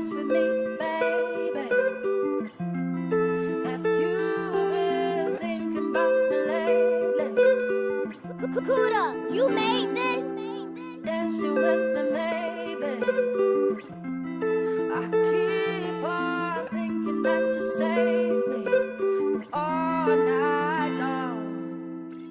mess with me, baby? Have you been thinking about me lately? Kuda, you made this? Dancing with me, maybe. I keep on thinking that you saved me all night long.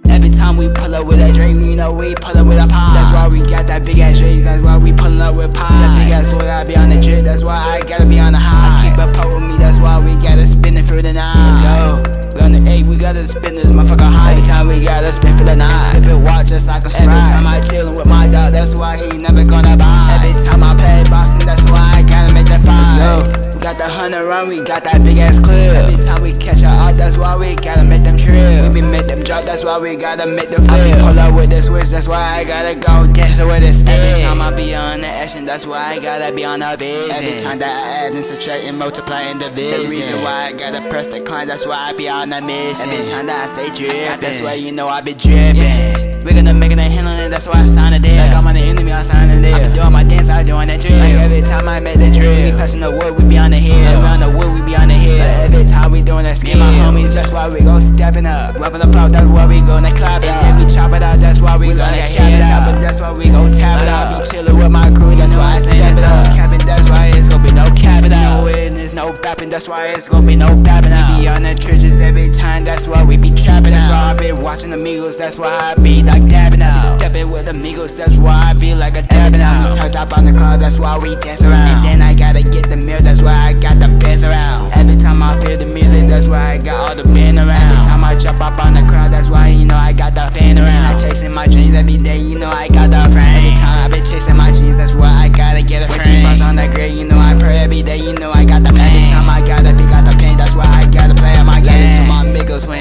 Every time we pull up with that drink, you know we pull up with a pie. That's why we got that big ass drinks, that's why we pullin' up with pie. That big ass boy, I be on the drip, that's why I gotta be on the high. I keep a pole with me, that's why we gotta spin it through the night. Let's go, we on the 8, we gotta spin this motherfucker high. Every time we gotta spin for the night, sip it, watch just like a Sprite. Every time I chillin' with my dog, that's why he never gonna buy. Every time I play boxing, that's why I gotta make that fight. Let's go. Got the 100 run, we got that big ass clip. Every time we catch a out, that's why we gotta make them trip. We be make them drop, that's why we gotta make them flip. I be pull up with the switch, that's why I gotta go dancing with it stick. Every time I be on the action, that's why I gotta be on the vision. Every time that I add and subtract and multiply in division. The reason why I gotta press the climb, that's why I be on the mission. Every time that I stay drippin', that's why you know I be drippin'. We gonna make it and handle it, that's why I signed a deal. Like I'm on the enemy, I signed a deal. I be doing my dance, I doing that drill. Like every time I make the drill, we passing the wood, we be on the hill. We on the wood, we be on the hill. Like every time we doing that skin, my homies, that's why we go stepping up. Rubbing the plow, that's why we gonna clap it. And then we chop it out, that's why we gonna chop it out. That's why we gon' tap it out. Be chillin' with my crew, that's why I step it up. Capping, that's why it's gon' be no capping out. No witness, no bapping, that's why it's gon' be no bapping out. We be on the trenches every time, that's why we be trapping. That's why I be watching the Migos, that's why I be like dabbing out. Stepping with the Migos, that's why I be like a dabbing out. We turned up on the cloud, that's why we dance around. And then I gotta get the meal, that's why I got the bands around. Every time I feel the music, that's why I got all the band around. Every time I jump up on the crowd, that's why you know I got the fan around. I chasing my dreams every day, you know I got the frame. Every time I been chasing my dreams, that's why I gotta get a frame. When G on that grid, you know I pray every day, you know I got the pain. Every time I gotta pick out the pain, that's why I gotta play on my game. Till my Migos win.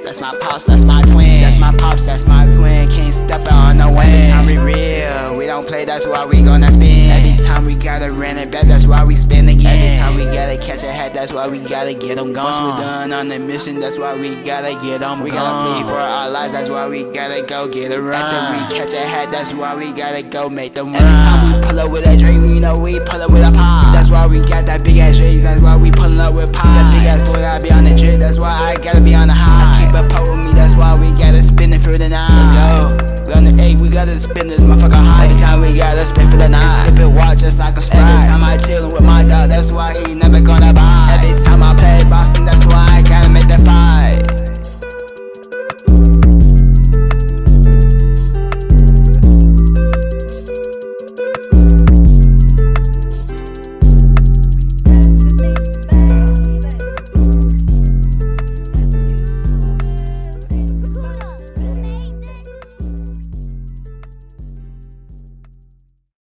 That's my pops, that's my twin. That's my pops, that's my twin. Can't step out on the way. Every time we real, we don't play, that's why we gonna spin. Every time we gotta run it back, that's why we spin again. Every time we gotta catch a hat, that's why we gotta get them gone. Once we're done on the mission, that's why we gotta get them gone. We gotta plead for our lives, that's why we gotta go get a run. After we catch a hat, that's why we gotta go make them run. Every time we pull up with that drink, you know we pull up with a pie. That's why we got that big ass drinks, that's why we pullin' up with pie. That big ass boy, I be on the drip, that's why I gotta be on the high. I keep a pole with me, that's why we gotta spin it through the night. Let's go, we on the 8, we gotta spin this motherfucker high. Every time we gotta spin for the night, sip it, watch just like a Sprite. Every time I chillin'